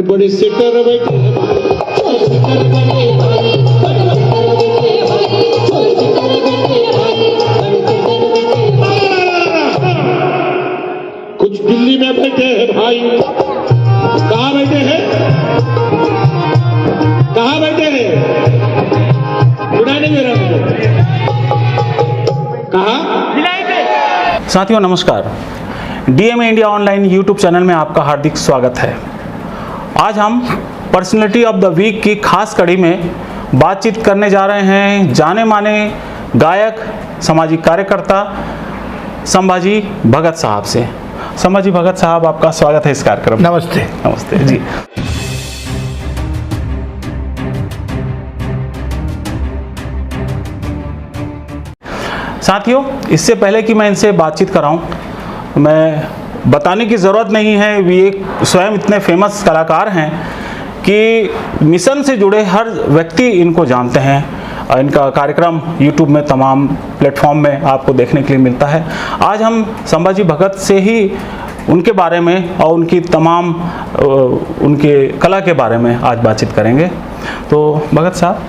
बड़े सिटर बैठे कुछ दिल्ली में बैठे हैं भाई। कहाँ बैठे हैं? कहाँ बैठे हैं? सुनाई नहीं दे रहा मुझे। कहाँ? साथियों नमस्कार, DMA India online YouTube channel में आपका हार्दिक स्वागत है। आज हम पर्सनैलिटी ऑफ द वीक की खास कड़ी में बातचीत करने जा रहे हैं जाने माने गायक, सामाजिक कार्यकर्ता संभाजी भगत साहब से। संभाजी भगत साहब, आपका स्वागत है इस कार्यक्रम में। नमस्ते। नमस्ते जी। साथियों, इससे पहले कि मैं इनसे बातचीत कराऊं, मैं बताने की ज़रूरत नहीं है, वे एक स्वयं इतने फेमस कलाकार हैं कि मिशन से जुड़े हर व्यक्ति इनको जानते हैं। इनका कार्यक्रम यूट्यूब में तमाम प्लेटफॉर्म में आपको देखने के लिए मिलता है। आज हम संभाजी भगत से ही उनके बारे में और उनकी तमाम उनके कला के बारे में आज बातचीत करेंगे। तो भगत साहब,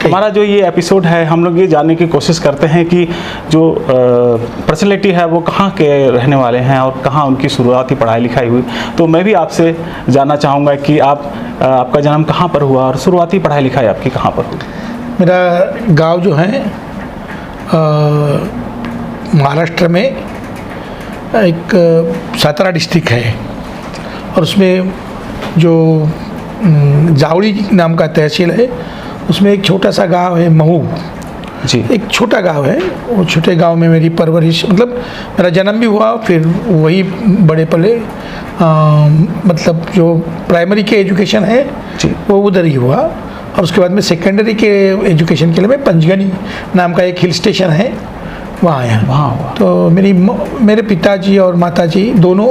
हमारा जो ये एपिसोड है, हम लोग ये जानने की कोशिश करते हैं कि जो पर्सनैलिटी है वो कहाँ के रहने वाले हैं और कहाँ उनकी शुरुआती पढ़ाई लिखाई हुई। तो मैं भी आपसे जानना चाहूँगा कि आपका जन्म कहाँ पर हुआ और शुरुआती पढ़ाई लिखाई आपकी कहाँ पर हुई? मेरा गांव जो है महाराष्ट्र में एक सातारा डिस्ट्रिक्ट है और उसमें जो जावड़ी नाम का तहसील है, उसमें एक छोटा सा गांव है महू जी। एक छोटा गांव है। वो छोटे गांव में मेरी परवरिश, मतलब मेरा जन्म भी हुआ, फिर वही बड़े पले मतलब जो प्राइमरी के एजुकेशन है जी, वो उधर ही हुआ। और उसके बाद में सेकेंडरी के एजुकेशन के लिए मैं पंचगनी नाम का एक हिल स्टेशन है वहाँ आया। वहाँ तो मेरे पिताजी और माताजी दोनों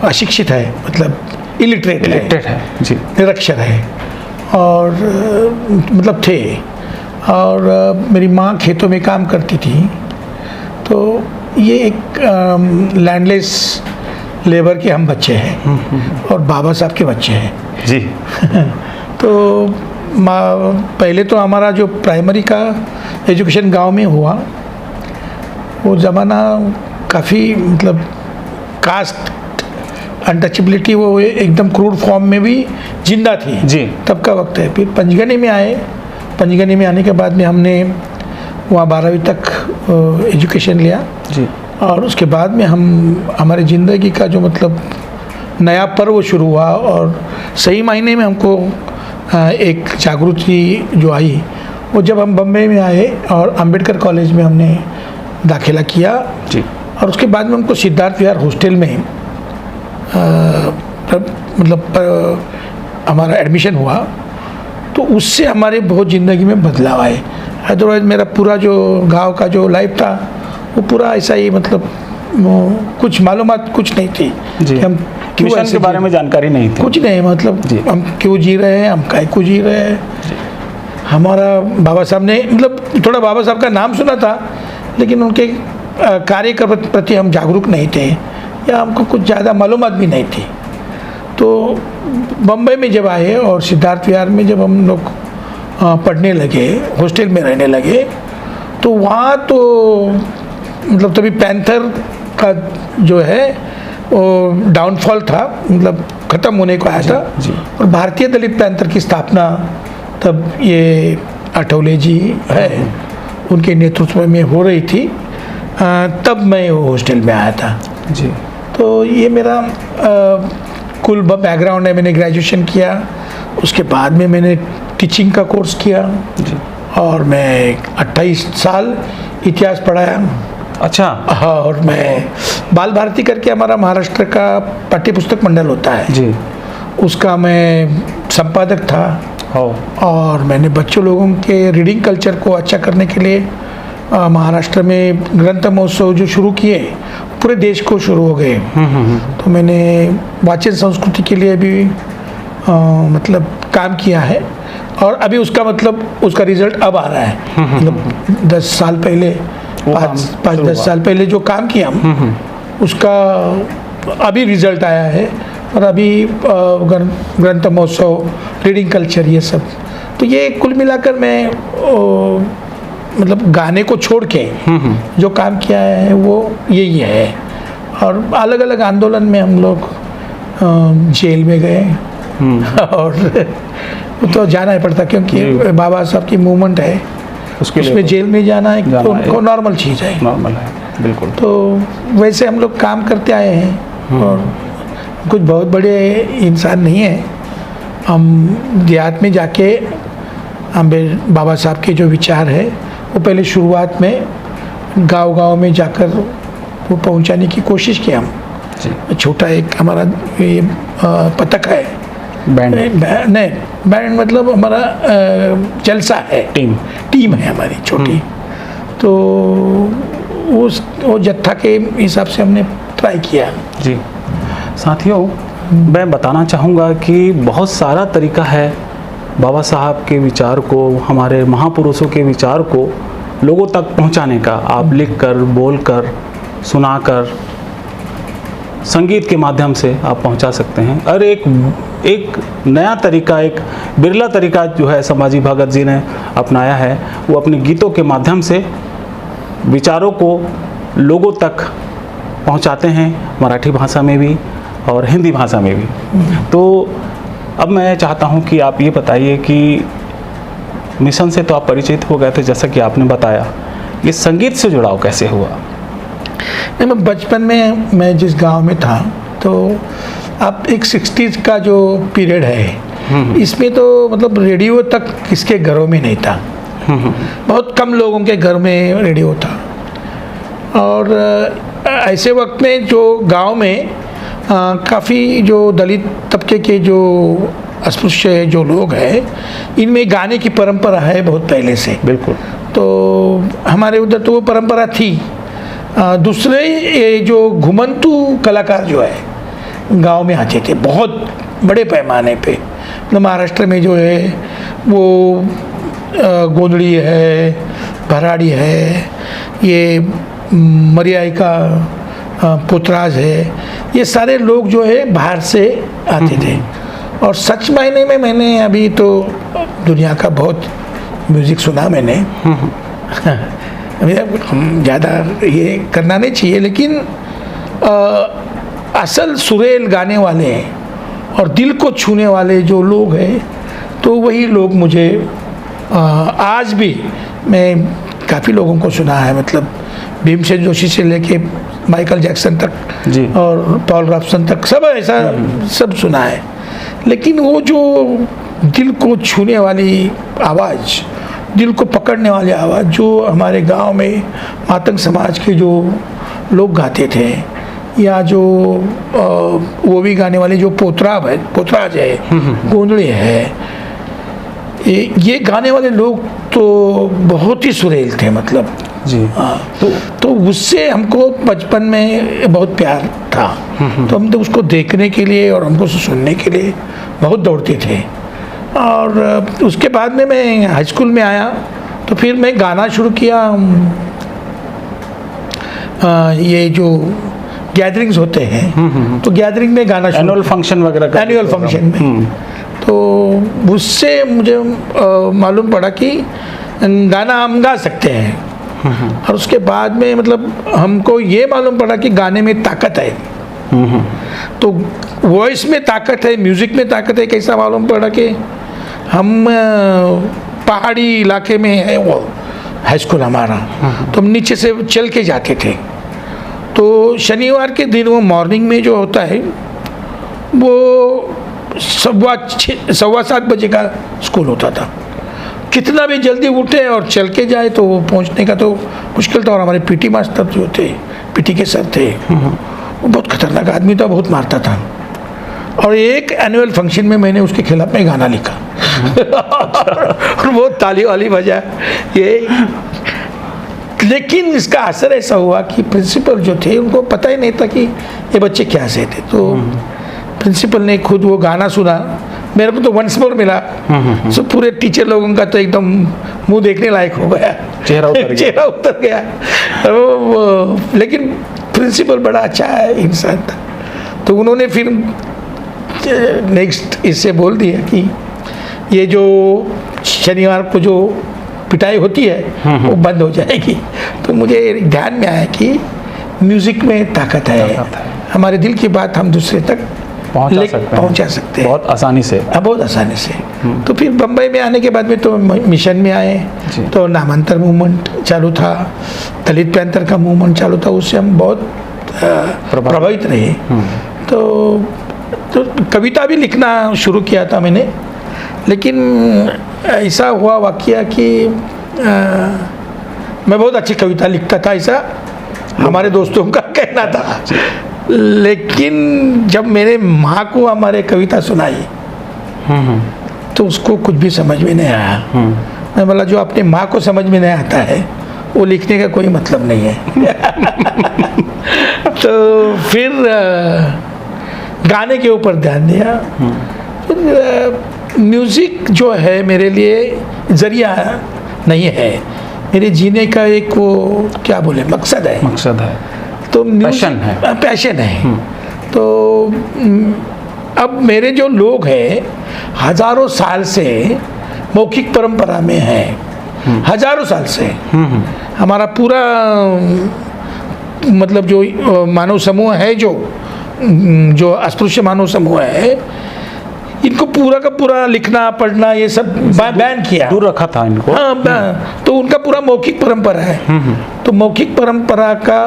अशिक्षित है, मतलब इलिटरेट है जी, निरक्षर है और मतलब थे। और मेरी माँ खेतों में काम करती थी। तो ये एक लैंडलेस लेबर के हम बच्चे हैं और बाबा साहब के बच्चे हैं जी। तो पहले तो हमारा जो प्राइमरी का एजुकेशन गांव में हुआ, वो ज़माना काफ़ी मतलब कास्ट अनटचेबिलिटी वो एकदम क्रूड फॉर्म में भी जिंदा थी जी। तब का वक्त है। फिर पंचगनी में आए। पंचगनी में आने के बाद में हमने वहाँ 12वीं तक एजुकेशन लिया जी। और उसके बाद में हमारी ज़िंदगी का जो मतलब नया पर्व शुरू हुआ और सही मायने में हमको एक जागृति जो आई, वो जब हम बम्बई में आए और अंबेडकर कॉलेज में हमने दाखिला किया जी। और उसके बाद में हमको सिद्धार्थ विहार हॉस्टल में हमारा एडमिशन हुआ। तो उससे हमारे बहुत ज़िंदगी में बदलाव आए। अदरवाइज मेरा पूरा जो गांव का जो लाइफ था वो पूरा ऐसा ही, मतलब कुछ मालूमात कुछ नहीं थी जी। कि हम क्यों मिशन के बारे में जानकारी नहीं थी कुछ नहीं, मतलब जी। हम क्यों जी रहे हैं, हम काय को जी रहे हैं। हमारा बाबा साहब ने, मतलब थोड़ा बाबा साहब का नाम सुना था लेकिन उनके कार्य के प्रति हम जागरूक नहीं थे या हमको कुछ ज़्यादा मालूमात भी नहीं थी। तो बम्बई में जब आए और सिद्धार्थ विहार में जब हम लोग पढ़ने लगे, हॉस्टल में रहने लगे, तो वहाँ तो मतलब तभी पैंथर का जो है वो डाउनफॉल था, मतलब ख़त्म होने को आया था जी। और भारतीय दलित पैंथर की स्थापना तब ये आठवले जी है उनके नेतृत्व में हो रही थी। तब मैं हॉस्टल में आया था जी। तो ये मेरा कुल बैकग्राउंड है। मैंने ग्रेजुएशन किया, उसके बाद में मैंने टीचिंग का कोर्स किया जी। और मैं 28 साल इतिहास पढ़ाया। अच्छा। हाँ, और मैं बाल भारती करके हमारा महाराष्ट्र का पाठ्य पुस्तक मंडल होता है जी, उसका मैं संपादक था। हो। और मैंने बच्चों लोगों के रीडिंग कल्चर को अच्छा करने के लिए महाराष्ट्र में ग्रंथ महोत्सव जो शुरू किए, पूरे देश को शुरू हो गए। तो मैंने वाचन संस्कृति के लिए भी मतलब काम किया है और अभी उसका मतलब उसका रिजल्ट अब आ रहा है। मतलब 10 साल पहले, 5-10 साल पहले जो काम किया हम, उसका अभी रिजल्ट आया है और अभी ग्रंथ महोत्सव, रीडिंग कल्चर, ये सब। तो ये कुल मिलाकर मैं मतलब गाने को छोड़ के जो काम किया है वो यही है। और अलग अलग आंदोलन में हम लोग जेल में गए और तो जाना ही पड़ता, क्योंकि बाबा साहब की मूवमेंट है, उसमें जेल में जाना एक तो नॉर्मल चीज़ है, नॉर्मल है, बिल्कुल। तो वैसे हम लोग काम करते आए हैं और कुछ बहुत बड़े इंसान नहीं है। हम देहात में जाके बाबा साहब के जो विचार है वो पहले शुरुआत में गांव-गांव में जाकर वो पहुंचाने की कोशिश की हम। छोटा एक हमारा ये पतक है, बैंड नहीं, बैंड मतलब हमारा जलसा है, टीम है हमारी छोटी। तो वो जत्था के हिसाब से हमने ट्राई किया। जी साथियों, मैं बताना चाहूँगा कि बहुत सारा तरीका है बाबा साहब के विचार को, हमारे महापुरुषों के विचार को लोगों तक पहुंचाने का। आप लिखकर, बोलकर, सुनाकर, संगीत के माध्यम से आप पहुंचा सकते हैं। और एक नया तरीका, एक बिरला तरीका जो है संभाजी भगत जी ने अपनाया है, वो अपने गीतों के माध्यम से विचारों को लोगों तक पहुंचाते हैं, मराठी भाषा में भी और हिंदी भाषा में भी। तो अब मैं चाहता हूं कि आप ये बताइए कि मिशन से तो आप परिचित हो गए थे, जैसा कि आपने बताया, ये संगीत से जुड़ाव कैसे हुआ? मैं बचपन में मैं जिस गांव में था, तो आप एक 60s का जो पीरियड है, इसमें तो मतलब रेडियो तक किसके घरों में नहीं था, बहुत कम लोगों के घर में रेडियो था। और ऐसे वक्त में जो गांव में काफ़ी जो दलित तबके के जो अस्पृश्य जो लोग हैं, इनमें गाने की परंपरा है बहुत पहले से। बिल्कुल। तो हमारे उधर तो वो परंपरा थी। दूसरे ये जो घुमंतू कलाकार जो है गांव में आते थे बहुत बड़े पैमाने पे। मतलब महाराष्ट्र में जो है वो गोंधड़ी है, भराड़ी है, ये मरियाई का पोतराज है, ये सारे लोग जो है बाहर से आते थे। और सच मायने में मैंने अभी तो दुनिया का बहुत म्यूज़िक सुना मैंने। ज़्यादा ये करना नहीं चाहिए, लेकिन असल सुरेल गाने वाले और दिल को छूने वाले जो लोग हैं, तो वही लोग मुझे आज भी मैं काफ़ी लोगों को सुना है। मतलब भीमसेन जोशी से लेके माइकल जैक्सन तक जी, और पॉल रॉबसन तक सब ऐसा सब सुना है। लेकिन वो जो दिल को छूने वाली आवाज़, दिल को पकड़ने वाली आवाज़ जो हमारे गांव में मातंग समाज के जो लोग गाते थे, या जो वो भी गाने वाले जो पोतराज है, गोंधड़ी है, ये गाने वाले लोग तो बहुत ही सुरेल थे। मतलब जी, तो उससे हमको बचपन में बहुत प्यार था। तो हम तो उसको देखने के लिए और हमको सुनने के लिए बहुत दौड़ते थे। और उसके बाद में मैं हाई स्कूल में आया, तो फिर मैं गाना शुरू किया। ये जो गैदरिंग्स होते हैं, तो गैदरिंग में गाना, एनुअल फंक्शन वगैरह, एनुअल फंक्शन में, तो उससे मुझे मालूम पड़ा कि गाना हम गा सकते हैं। और उसके बाद में मतलब हमको ये मालूम पड़ा कि गाने में ताकत है। तो वॉइस में ताकत है, म्यूज़िक में ताकत है। कैसा मालूम पड़ा कि हम पहाड़ी इलाके में है वो हाई स्कूल हमारा, तो हम नीचे से चल के जाते थे। तो शनिवार के दिन वो मॉर्निंग में जो होता है वो 7:15 बजे का स्कूल होता था। कितना भी जल्दी उठे और चल के जाए तो वो पहुंचने का तो मुश्किल था। और हमारे पीटी मास्टर जो थे, पीटी के सर थे, वो बहुत खतरनाक आदमी था, बहुत मारता था। और एक एनुअल फंक्शन में मैंने उसके खिलाफ में गाना लिखा और वो ताली वाली बजा ये। लेकिन इसका असर ऐसा हुआ कि प्रिंसिपल जो थे उनको पता ही नहीं था कि ये बच्चे क्या से थे। तो प्रिंसिपल ने खुद वो गाना सुना, मेरे को तो वंस मोर मिला। सो पूरे टीचर लोगों का तो एकदम मुंह देखने लायक हो गया, चेहरा उतर गया। लेकिन प्रिंसिपल बड़ा अच्छा इंसान था, तो उन्होंने फिर नेक्स्ट इससे बोल दिया कि ये जो शनिवार को जो पिटाई होती है वो बंद हो जाएगी। तो मुझे ध्यान में आया कि म्यूज़िक में ताकत है, हमारे दिल की बात हम दूसरे तक पहुंचा सकते हैं बहुत आसानी से। बहुत आसानी से। तो फिर बम्बई में आने के बाद में तो मिशन में आए, तो नामांतर मूवमेंट चालू था, दलित पैंथर का मूवमेंट चालू था, उससे हम बहुत प्रभावित रहे। तो कविता भी लिखना शुरू किया था मैंने, लेकिन ऐसा हुआ वाकया कि मैं बहुत अच्छी कविता लिखता था, ऐसा हमारे दोस्तों का कहना था। लेकिन जब मेरे माँ को हमारे कविता सुनाई तो उसको कुछ भी समझ में नहीं आया। मैं बोला जो अपने माँ को समझ में नहीं आता है वो लिखने का कोई मतलब नहीं है। तो फिर गाने के ऊपर ध्यान दिया। फिर म्यूज़िक जो है मेरे लिए जरिया नहीं है, मेरे जीने का एक वो क्या बोले मकसद है। तो पैशन है। तो अब मेरे जो लोग हैं हजारों साल से मौखिक परंपरा में हैं, हजारों साल से हमारा पूरा मतलब जो मानव समूह है, जो अस्पृश्य मानव समूह है, इनको पूरा का पूरा लिखना पढ़ना ये सब बैन किया, दूर रखा था इनको। हाँ, तो उनका पूरा मौखिक परंपरा है। तो मौखिक परंपरा का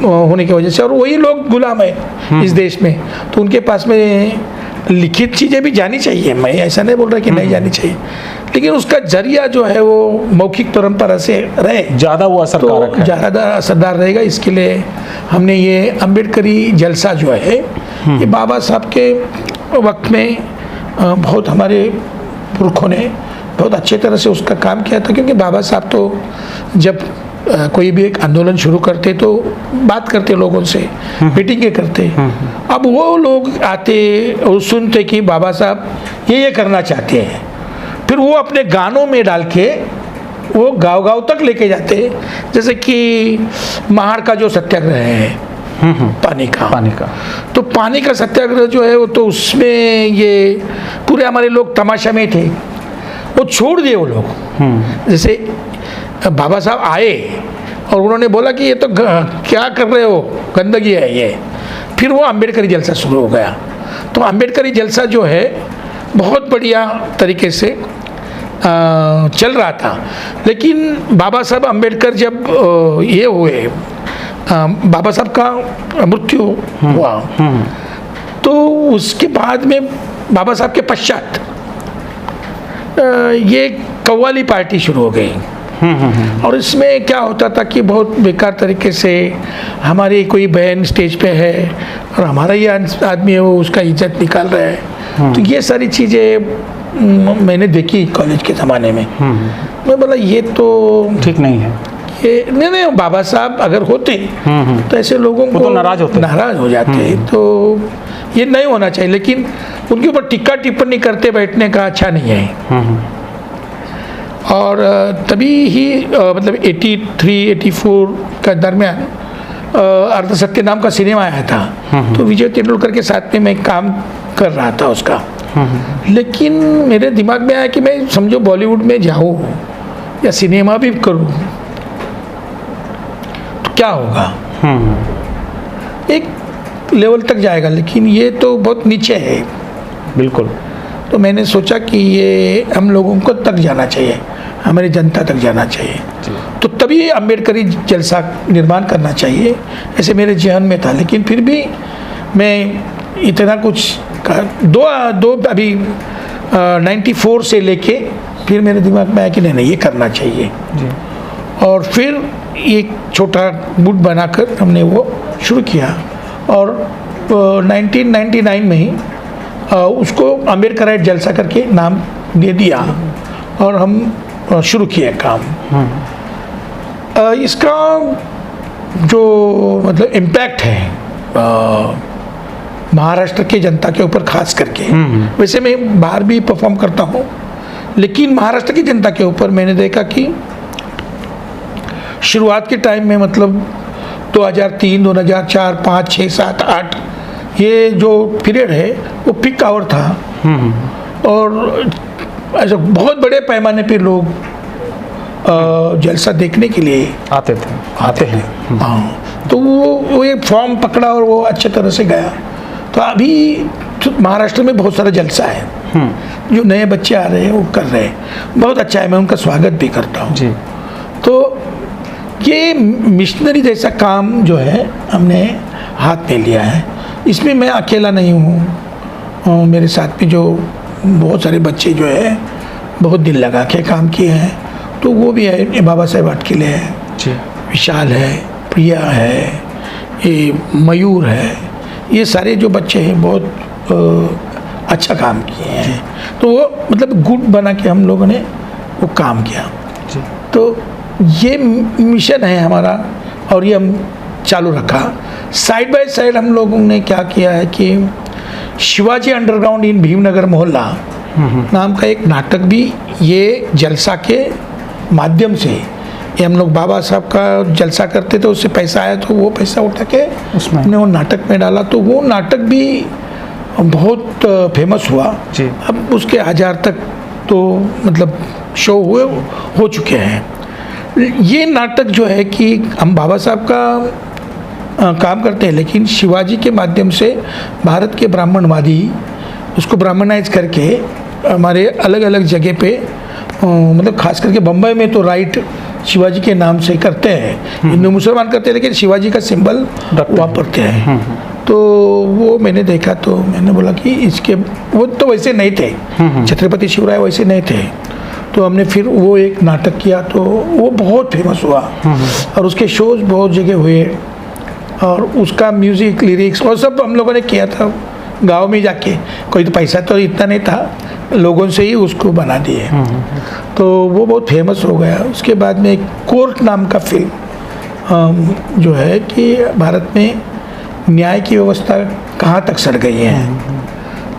होने की वजह से, और वही लोग गुलाम है इस देश में, तो उनके पास में लिखित चीज़ें भी जानी चाहिए। मैं ऐसा नहीं बोल रहा कि नहीं जानी चाहिए, लेकिन उसका जरिया जो है वो मौखिक परंपरा से रहे, ज़्यादा वो असरकारक है, ज़्यादा असरदार रहेगा। इसके लिए हमने ये अम्बेडकरी जलसा जो है ये बाबा साहब के वक्त में बहुत हमारे पुरखों ने बहुत अच्छे तरह से उसका काम किया था, क्योंकि बाबा साहब तो जब कोई भी एक आंदोलन शुरू करते तो बात करते लोगों से, मीटिंगें करते। अब वो लोग आते और सुनते कि बाबा साहब ये करना चाहते हैं, फिर वो अपने गानों में डाल के वो गांव-गांव तक लेके जाते। जैसे कि महाड़ का जो सत्याग्रह है पानी का, तो पानी का सत्याग्रह जो है वो तो उसमें ये पूरे हमारे लोग तमाशा में थे, वो छोड़ दिए वो लोग। जैसे बाबा साहब आए और उन्होंने बोला कि ये तो क्या कर रहे हो, गंदगी है ये, फिर वो अम्बेडकरी जलसा शुरू हो गया। तो अम्बेडकरी जलसा जो है बहुत बढ़िया तरीके से चल रहा था। लेकिन बाबा साहब अम्बेडकर जब ये हुए, बाबा साहब का मृत्यु हुआ, तो उसके बाद में बाबा साहब के पश्चात ये कव्वाली पार्टी शुरू हो गई। और इसमें क्या होता था कि बहुत बेकार तरीके से हमारी कोई बहन स्टेज पे है और हमारा ये आदमी है वो उसका इज्जत निकाल रहा है। तो ये सारी चीज़ें मैंने देखी कॉलेज के ज़माने में। मैं बोला ये तो ठीक नहीं है, ये नहीं बाबा साहब अगर होते तो ऐसे लोगों को तो नाराज हो जाते। तो ये नहीं होना चाहिए, लेकिन उनके ऊपर टिक्का टिप्पणी करते बैठने का अच्छा नहीं है। और तभी ही मतलब 83-84 का दरमियान अर्धसत्य नाम का सिनेमा आया था, तो विजय तेंदुलकर के साथ में मैं काम कर रहा था उसका। लेकिन मेरे दिमाग में आया कि मैं समझो बॉलीवुड में जाऊँ या सिनेमा भी करूँ तो क्या होगा, एक लेवल तक जाएगा, लेकिन ये तो बहुत नीचे है। बिल्कुल। तो मैंने सोचा कि ये हम लोगों को तक जाना चाहिए, हमारी जनता तक जाना चाहिए, तो तभी अम्बेडकरी जलसा निर्माण करना चाहिए, ऐसे मेरे जहन में था। लेकिन फिर भी मैं इतना कुछ दो अभी 94 से लेके फिर मेरे दिमाग में आया कि नहीं ये करना चाहिए जी। और फिर एक छोटा गुट बनाकर हमने वो शुरू किया, और 1999 में ही उसको अम्बेडकराइट जलसा करके नाम दे दिया और हम शुरू किए काम। इसका जो मतलब इम्पैक्ट है महाराष्ट्र के जनता के ऊपर खास करके, वैसे मैं बाहर भी परफॉर्म करता हूँ, लेकिन महाराष्ट्र की जनता के ऊपर मैंने देखा कि शुरुआत के टाइम में मतलब 2003, 2004, 5, 6, 7, 8 ये जो पीरियड है वो पीक आवर था, और ऐसा बहुत बड़े पैमाने पे लोग जलसा देखने के लिए आते हैं। हाँ, तो वो एक फॉर्म पकड़ा और वो अच्छे तरह से गया। तो अभी तो महाराष्ट्र में बहुत सारा जलसा है, जो नए बच्चे आ रहे हैं वो कर रहे हैं, बहुत अच्छा है, मैं उनका स्वागत भी करता हूँ जी। तो ये मिशनरी जैसा काम जो है हमने हाथ में लिया है, इसमें मैं अकेला नहीं हूँ, मेरे साथ में जो बहुत सारे बच्चे जो है बहुत दिल लगा के काम किए हैं, तो वो भी है, ये बाबा साहेब अटकिले है जी, विशाल है, प्रिया है, ये मयूर है, ये सारे जो बच्चे हैं बहुत अच्छा काम किए हैं। तो वो मतलब गुट बना के हम लोगों ने वो काम किया जी। तो ये मिशन है हमारा, और ये हम चालू रखा। साइड बाय साइड हम लोगों ने क्या किया है कि शिवाजी अंडरग्राउंड इन भीमनगर मोहल्ला नाम का एक नाटक भी ये जलसा के माध्यम से, ये हम लोग बाबा साहब का जलसा करते थे, उससे पैसा आया तो वो पैसा उठा के उसमें हमने वो नाटक में डाला, तो वो नाटक भी बहुत फेमस हुआ जी। अब उसके 1000 तक तो मतलब शो हो चुके हैं। ये नाटक जो है कि हम बाबा साहब का काम करते हैं, लेकिन शिवाजी के माध्यम से भारत के ब्राह्मणवादी उसको ब्राह्मणाइज करके हमारे अलग अलग जगह पे मतलब खास करके बम्बई में तो राइट शिवाजी के नाम से करते हैं, हिंदू मुसलमान करते हैं, लेकिन शिवाजी का सिंबल वापरते हैं। तो वो मैंने देखा तो मैंने बोला कि इसके वो तो वैसे नहीं थे, छत्रपति शिवराय वैसे नहीं थे, तो हमने फिर वो एक नाटक किया तो वो बहुत फेमस हुआ और उसके शोज बहुत जगह हुए, और उसका म्यूज़िक लिरिक्स और सब हम लोगों ने किया था गांव में जाके, कोई तो पैसा तो इतना नहीं था, लोगों से ही उसको बना दिए, तो वो बहुत फेमस हो गया। उसके बाद में एक कोर्ट नाम का फिल्म जो है कि भारत में न्याय की व्यवस्था कहाँ तक सड़ गई है,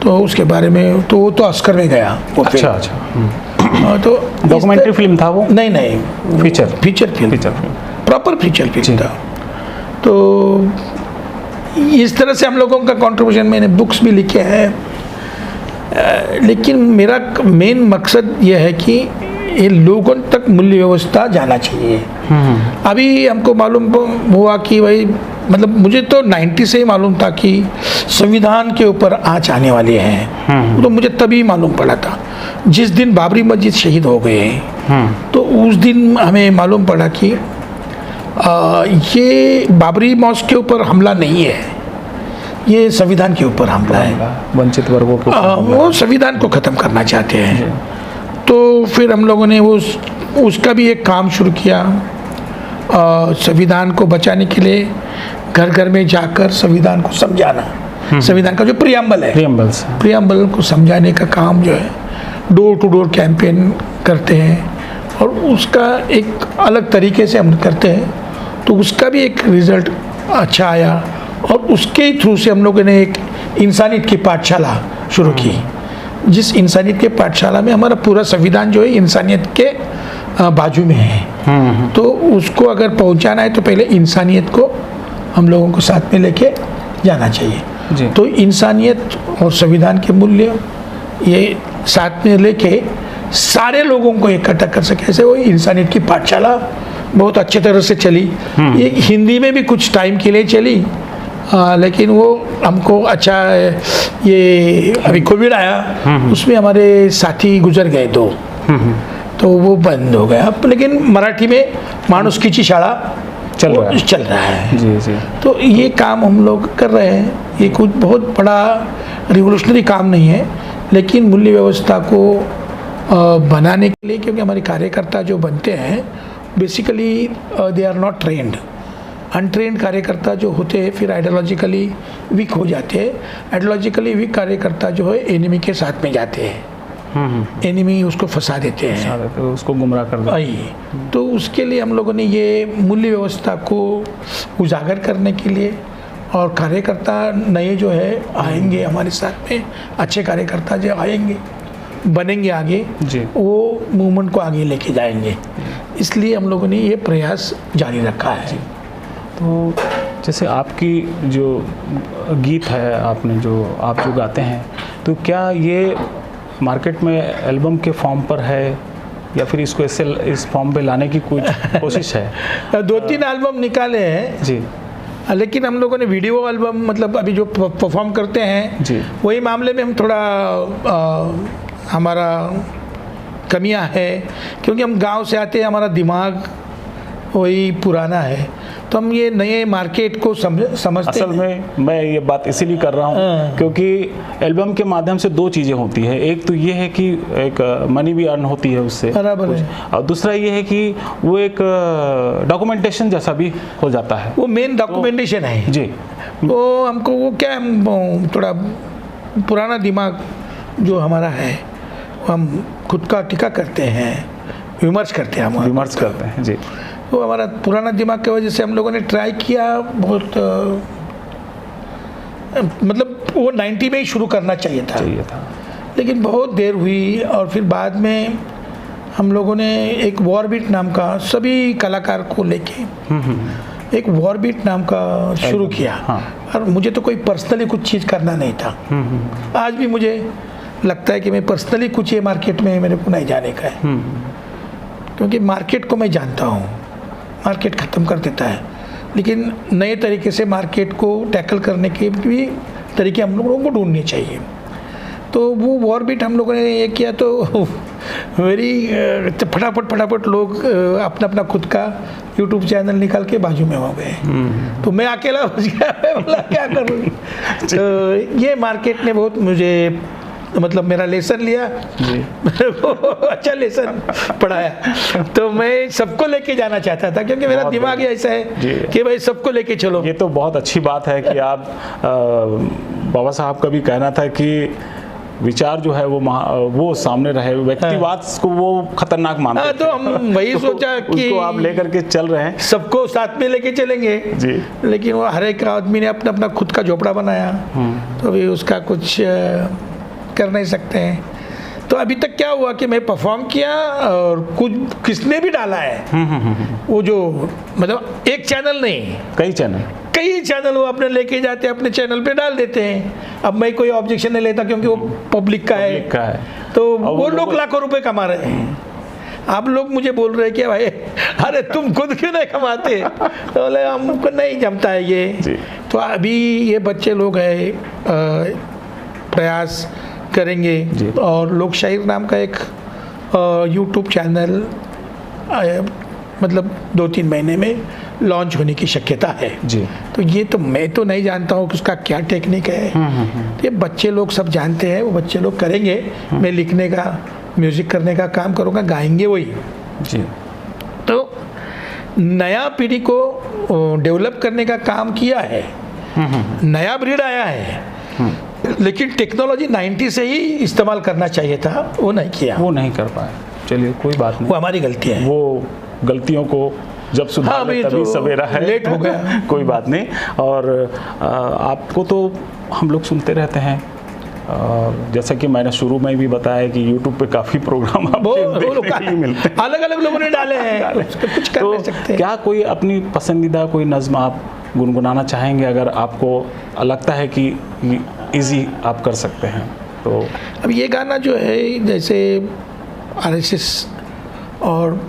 तो उसके बारे में तो वो तो ऑस्कर में गया वो अच्छा फिल्म। अच्छा। तो डॉक्यूमेंट्री फिल्म था वो? नहीं feature film proper feature film था। तो इस तरह से हम लोगों का कंट्रीब्यूशन, मैंने बुक्स भी लिखे हैं, लेकिन मेरा मेन मकसद ये है कि ये लोगों तक मूल्य व्यवस्था जाना चाहिए। अभी हमको मालूम हुआ कि भाई मतलब मुझे तो 90 से ही मालूम था कि संविधान के ऊपर आँच आने वाली है, तो मुझे तभी मालूम पड़ा था जिस दिन बाबरी मस्जिद शहीद हो गए, तो उस दिन हमें मालूम पड़ा कि ये बाबरी मस्जिद के ऊपर हमला नहीं है, ये संविधान के ऊपर हमला है, वंचित वर्गों को वो संविधान को ख़त्म करना चाहते हैं। तो फिर हम लोगों ने उसका भी एक काम शुरू किया, संविधान को बचाने के लिए घर घर में जाकर संविधान को समझाना, संविधान का जो प्रियम्बल है, प्रियम्बल को समझाने का काम जो है डोर टू डोर कैंपेन करते हैं, और उसका एक अलग तरीके से हम करते हैं, तो उसका भी एक रिज़ल्ट अच्छा आया, और उसके ही थ्रू से हम लोगों ने एक इंसानियत की पाठशाला शुरू की, जिस इंसानियत के पाठशाला में हमारा पूरा संविधान जो है इंसानियत के बाजू में है। तो उसको अगर पहुंचाना है तो पहले इंसानियत को हम लोगों को साथ में लेके जाना चाहिए। तो इंसानियत और संविधान के मूल्य ये साथ में लेके सारे लोगों को इकट्ठा कर सके, ऐसे वो इंसानियत की पाठशाला बहुत अच्छे तरह से चली। ये हिंदी में भी कुछ टाइम के लिए चली, लेकिन वो हमको अच्छा, ये अभी कोविड आया उसमें हमारे साथी गुजर गए 2, तो वो बंद हो गया, लेकिन मराठी में माणुसकीची शाळा चल रहा है। जी। तो ये काम हम लोग कर रहे हैं, ये कुछ बहुत बड़ा रिवोल्यूशनरी काम नहीं है, लेकिन मूल्य व्यवस्था को बनाने के लिए, क्योंकि हमारे कार्यकर्ता जो बनते हैं basically they are not trained, untrained कार्यकर्ता जो होते हैं फिर आइडियोलॉजिकली वीक हो जाते हैं। आइडियोलॉजिकली वीक कार्यकर्ता जो है एनिमी के साथ में जाते हैं, एनिमी उसको फंसा देते हैं, उसको गुमराह कर देते हैं। तो उसके लिए हम लोगों ने ये मूल्य व्यवस्था को उजागर करने के लिए, और कार्यकर्ता नए जो है आएंगे हमारे साथ में, अच्छे कार्यकर्ता जो आएंगे बनेंगे आगे जी, वो मूवमेंट को आगे लेके जाएंगे, इसलिए हम लोगों ने ये प्रयास जारी रखा है। तो जैसे आपकी जो गीत है, आप जो गाते हैं, तो क्या ये मार्केट में एल्बम के फॉर्म पर है या फिर इसको ऐसे इस फॉर्म पे लाने की कुछ कोशिश है? 2-3 एल्बम निकाले हैं जी लेकिन हम लोगों ने वीडियो एल्बम मतलब अभी जो परफॉर्म करते हैं जी। वही मामले में हम थोड़ा हमारा कमियां है क्योंकि हम गांव से आते हैं, हमारा दिमाग वही पुराना है, तो हम ये नए मार्केट को समझते असल में मैं ये बात इसीलिए कर रहा हूँ क्योंकि एल्बम के माध्यम से 2 चीज़ें होती है। एक तो ये है कि एक मनी भी अर्न होती है उससे, बराबर है, और दूसरा ये है कि वो एक डॉक्यूमेंटेशन जैसा भी हो जाता है। वो मेन डॉक्यूमेंटेशन है जी। तो हमको वो क्या हम थोड़ा पुराना दिमाग जो हमारा है हम खुद का टीका करते हैं, विमर्श करते हैं, हम विमर्श करते हैं जी। तो हमारा पुराना दिमाग की वजह से हम लोगों ने ट्राई किया बहुत मतलब वो 90 में ही शुरू करना चाहिए था लेकिन बहुत देर हुई और फिर बाद में हम लोगों ने एक वॉरबीट नाम का सभी कलाकार को लेके एक वॉरबीट नाम का शुरू किया। हाँ। और मुझे तो कोई पर्सनली कुछ चीज़ करना नहीं था। आज भी मुझे लगता है कि मैं पर्सनली कुछ ये मार्केट में मेरे को नहीं जाने का है क्योंकि मार्केट को मैं जानता हूँ, मार्केट ख़त्म कर देता है, लेकिन नए तरीके से मार्केट को टैकल करने के भी तरीके हम लोगों को ढूंढने चाहिए। तो वो वॉरबीट हम लोगों ने ये किया तो मेरी फटाफट लोग अपना अपना खुद का यूट्यूब चैनल निकाल के बाजू में हो गए, तो मैं अकेला बच गया, मैं बोला क्या करूँ। तो ये मार्केट ने बहुत मुझे मतलब मेरा लेसन लिया जी। अच्छा लेसन पढ़ाया, तो मैं सबको लेके जाना चाहता था क्योंकि मेरा दिमाग ही ऐसा है कि भाई सबको लेके चलो। ये तो बहुत अच्छी बात है कि आप बाबा साहब का भी कहना था कि विचार जो है वो सामने रहे, व्यक्तिवाद को वो खतरनाक मानते थे। तो हम वही सोचा कि उसको आप लेकर के चल रहे हैं, सबको साथ में लेके चलेंगे जी। लेकिन वो हर एक आदमी ने अपना अपना खुद का झोपड़ा बनाया, तो अभी उसका कुछ कर नहीं सकते हैं। तो अभी तक क्या हुआ कि मैं परफॉर्म किया और कुछ किसने भी डाला है वो जो मतलब एक चैनल नहीं कई चैनल वो अपने लेके जाते हैं, अपने चैनल पे डाल देते हैं। अब मैं कोई ऑब्जेक्शन नहीं लेता क्योंकि वो पब्लिक का है तो वो लोग लाखों रुपए कमा रहे हैं। आप लोग मुझे बोल रहे हैं कि भाई अरे तुम खुद क्यों नहीं कमाते, तो बोले हमको नहीं जमता है ये। तो अभी ये बच्चे लोग हैं प्रयास करेंगे और लोक शायर नाम का एक यूट्यूब चैनल मतलब 2-3 महीने में लॉन्च होने की शक्यता है जी। तो ये तो मैं तो नहीं जानता हूँ कि उसका क्या टेक्निक है, ये बच्चे लोग सब जानते हैं, वो बच्चे लोग करेंगे। मैं लिखने का म्यूजिक करने का काम करूँगा, गाएंगे वही जी। तो नया पीढ़ी को डेवलप करने का काम किया है, नया ब्रीड आया है, लेकिन टेक्नोलॉजी 90 से ही इस्तेमाल करना चाहिए था, वो नहीं किया, वो नहीं कर पाए। चलिए कोई बात नहीं, वो हमारी गलती है, वो गलतियों को जब सुधार तभी तो सवेरा है, लेट हो गया कोई बात नहीं। और आपको तो हम लोग सुनते रहते हैं, जैसा कि मैंने शुरू में भी बताया कि YouTube पे काफ़ी प्रोग्राम आपके मिलते हैं, अलग अलग लोगों ने डाले हैं, कुछ कर नहीं सकते। क्या कोई अपनी पसंदीदा कोई नज़्म आप गुनगुनाना चाहेंगे अगर आपको लगता है कि इजी आप कर सकते हैं तो? अब ये गाना जो है जैसे RSS और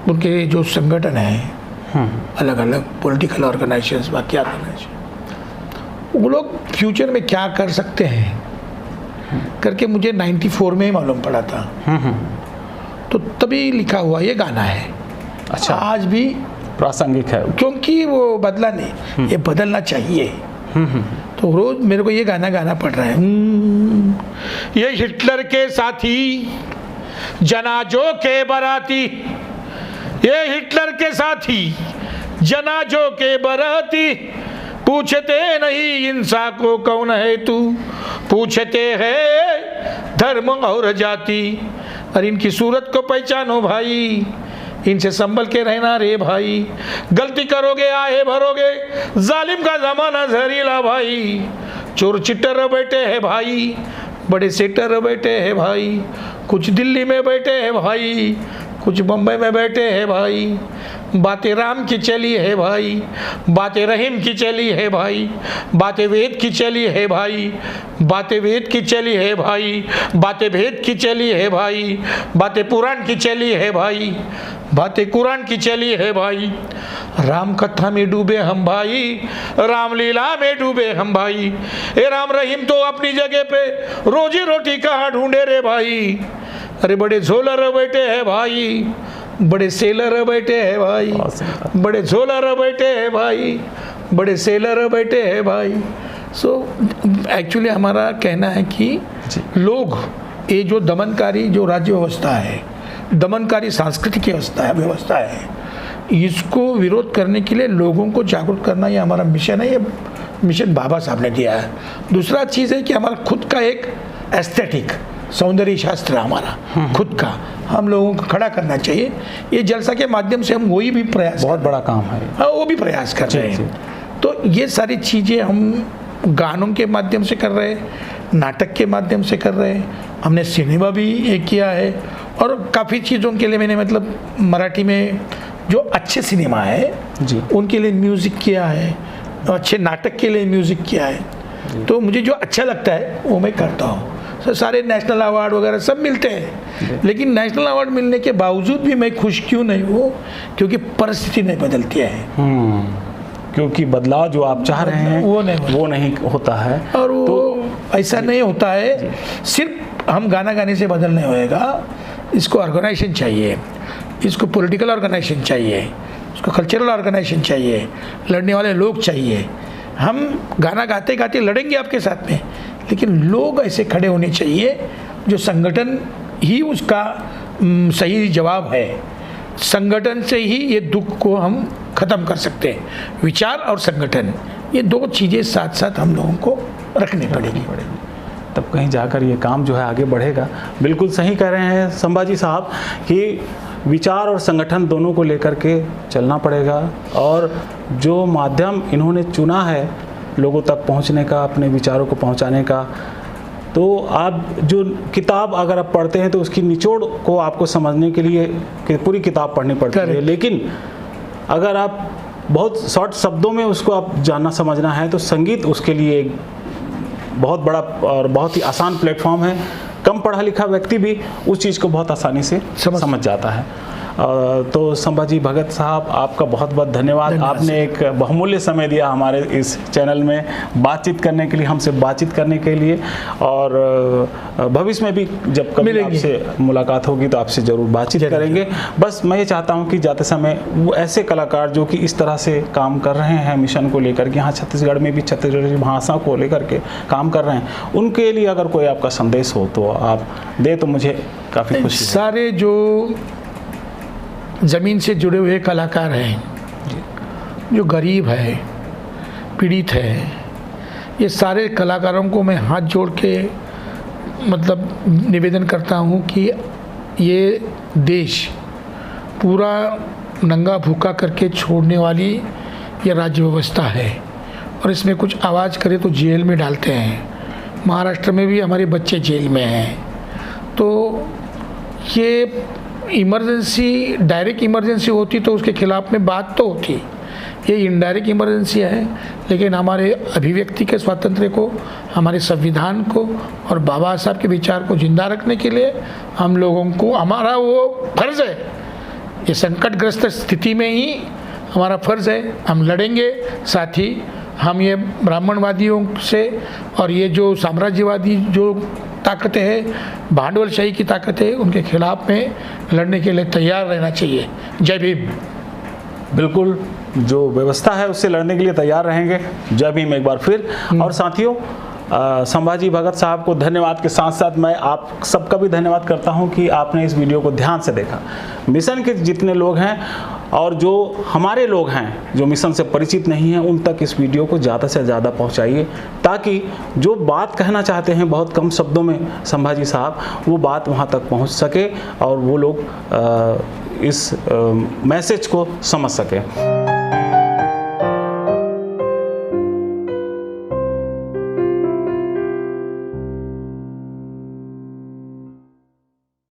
उनके जो संगठन हैं अलग अलग पॉलिटिकल ऑर्गेनाइजेशंस बाकी ऑर्गेनाइजेशन, वो लोग फ्यूचर में क्या कर सकते हैं करके मुझे 94 में ही मालूम पड़ा था, तो तभी लिखा हुआ ये गाना है। अच्छा, आज भी प्रासंगिक है क्योंकि वो बदला नहीं, ये बदलना चाहिए। तो रोज मेरे को ये गाना गाना पड़ रहा है। ये हिटलर के साथी जनाजों के बाराती, ये हिटलर के साथी जनाजों के बाराती, पूछते नहीं इंसान को कौन है तू, पूछते हैं धर्म और जाति। और इनकी सूरत को पहचानो भाई, इनसे संभल के रहना रे भाई, गलती करोगे आहे भरोगे, जालिम का जमाना जहरीला भाई। चोर चिट्टर बैठे हैं भाई, बड़े सेटर बैठे हैं भाई, कुछ दिल्ली में बैठे हैं भाई, कुछ बम्बई में बैठे हैं भाई, बातें राम की चली है भाई, बातें रहीम की चली है भाई, बातें वेद की चली है भाई, बातें वेद की चली है भाई, बातें भेद की चली है भाई, बातें पुराण की चली है भाई, बातें कुरान की चली है भाई। राम कथा में डूबे हम भाई, रामलीला में डूबे हम भाई। ए राम रहीम तो अपनी जगह पे रोजी रोटी कहाँ ढूंढे रे भाई। अरे बड़े झोलर बैठे हैं भाई, बड़े सेलर बैठे हैं भाई, बड़े झोलर बैठे हैं भाई, बड़े सेलर बैठे हैं भाई। सो एक्चुअली हमारा कहना है कि लोग ये जो दमनकारी जो राज्य व्यवस्था है, दमनकारी सांस्कृतिक व्यवस्था है, इसको विरोध करने के लिए लोगों को जागरूक करना ये हमारा मिशन है। ये मिशन बाबा साहब ने दिया है। दूसरा चीज़ है कि हमारा खुद का एक एस्थेटिक सौंदर्य शास्त्र हमारा खुद का हम लोगों को खड़ा करना चाहिए। ये जलसा के माध्यम से हम वही भी प्रयास, बहुत बड़ा काम है। हाँ, वो भी प्रयास कर रहे हैं। तो ये सारी चीज़ें हम गानों के माध्यम से कर रहे हैं, नाटक के माध्यम से कर रहे हैं, हमने सिनेमा भी एक किया है और काफ़ी चीज़ों के लिए मैंने मतलब मराठी में जो अच्छे सिनेमा है जी, उनके लिए म्यूज़िक किया है, अच्छे नाटक के लिए म्यूज़िक किया है। तो मुझे जो अच्छा लगता है वो मैं करता हूँ। सारे नेशनल अवार्ड वगैरह सब मिलते हैं, लेकिन नेशनल अवार्ड मिलने के बावजूद भी मैं खुश क्यों नहीं हूँ? क्योंकि परिस्थिति नहीं बदलती है। क्योंकि बदलाव जो आप चाह रहे हैं वो नहीं होता है। और वो तो ऐसा नहीं होता है सिर्फ हम गाना गाने से बदल नहीं होएगा। इसको ऑर्गेनाइजेशन चाहिए, इसको पॉलिटिकल ऑर्गेनाइजेशन चाहिए, इसको कल्चरल ऑर्गेनाइजेशन चाहिए, लड़ने वाले लोग चाहिए। हम गाना गाते गाते लड़ेंगे आपके साथ में, लेकिन लोग ऐसे खड़े होने चाहिए जो संगठन ही उसका सही जवाब है। संगठन से ही ये दुख को हम ख़त्म कर सकते हैं। विचार और संगठन, ये दो चीज़ें साथ साथ हम लोगों को रखनी पड़ेगी, तब कहीं जाकर ये काम जो है आगे बढ़ेगा। बिल्कुल सही कह रहे हैं संभाजी साहब कि विचार और संगठन दोनों को लेकर के चलना पड़ेगा। और जो माध्यम इन्होंने चुना है लोगों तक पहुंचने का, अपने विचारों को पहुंचाने का, तो आप जो किताब अगर आप पढ़ते हैं तो उसकी निचोड़ को आपको समझने के लिए पूरी किताब पढ़नी पड़ती है। लेकिन अगर आप बहुत शॉर्ट शब्दों में उसको आप जानना समझना है तो संगीत उसके लिए एक बहुत बड़ा और बहुत ही आसान प्लेटफॉर्म है। कम पढ़ा लिखा व्यक्ति भी उस चीज़ को बहुत आसानी से समझ जाता है। तो संभाजी भगत साहब, आपका बहुत बहुत धन्यवाद। आपने एक बहुमूल्य समय दिया हमारे इस चैनल में बातचीत करने के लिए, हमसे बातचीत करने के लिए। और भविष्य में भी जब कभी आपसे मुलाकात होगी तो आपसे ज़रूर बातचीत करेंगे। बस मैं ये चाहता हूँ कि जाते समय वो ऐसे कलाकार जो कि इस तरह से काम कर रहे हैं मिशन को लेकर के, यहाँ छत्तीसगढ़ में भी छत्तीसगढ़ी भाषा को लेकर के काम कर रहे हैं, उनके लिए अगर कोई आपका संदेश हो तो आप दे तो मुझे काफ़ी खुशी। सारे जो ज़मीन से जुड़े हुए कलाकार हैं, जो गरीब है, पीड़ित है, ये सारे कलाकारों को मैं हाथ जोड़ के मतलब निवेदन करता हूँ कि ये देश पूरा नंगा भूखा करके छोड़ने वाली ये राज्य व्यवस्था है और इसमें कुछ आवाज़ करे तो जेल में डालते हैं। महाराष्ट्र में भी हमारे बच्चे जेल में हैं। तो ये इमरजेंसी, डायरेक्ट इमरजेंसी होती तो उसके खिलाफ में बात तो होती, ये इनडायरेक्ट इमरजेंसी है। लेकिन हमारे अभिव्यक्ति के स्वातंत्र्य को, हमारे संविधान को और बाबा साहब के विचार को जिंदा रखने के लिए हम लोगों को, हमारा वो फर्ज है। ये संकटग्रस्त स्थिति में ही हमारा फर्ज है, हम लड़ेंगे। साथ ही हम ये ब्राह्मणवादियों से और ये जो साम्राज्यवादी जो ताकतें हैं, भांडवलशाही की ताकतें हैं, उनके खिलाफ में लड़ने के लिए तैयार रहना चाहिए। जय भीम। बिल्कुल, जो व्यवस्था है उससे लड़ने के लिए तैयार रहेंगे। जय भीम एक बार फिर। और साथियों, संभाजी भगत साहब को धन्यवाद के साथ साथ मैं आप सबका भी धन्यवाद करता हूं कि आपने इस वीडियो को ध्यान से देखा। मिशन के जितने लोग हैं और जो हमारे लोग हैं जो मिशन से परिचित नहीं हैं, उन तक इस वीडियो को ज़्यादा से ज़्यादा पहुंचाइए, ताकि जो बात कहना चाहते हैं बहुत कम शब्दों में संभाजी साहब, वो बात वहां तक पहुंच सके और वो लोग इस मैसेज को समझ सकें।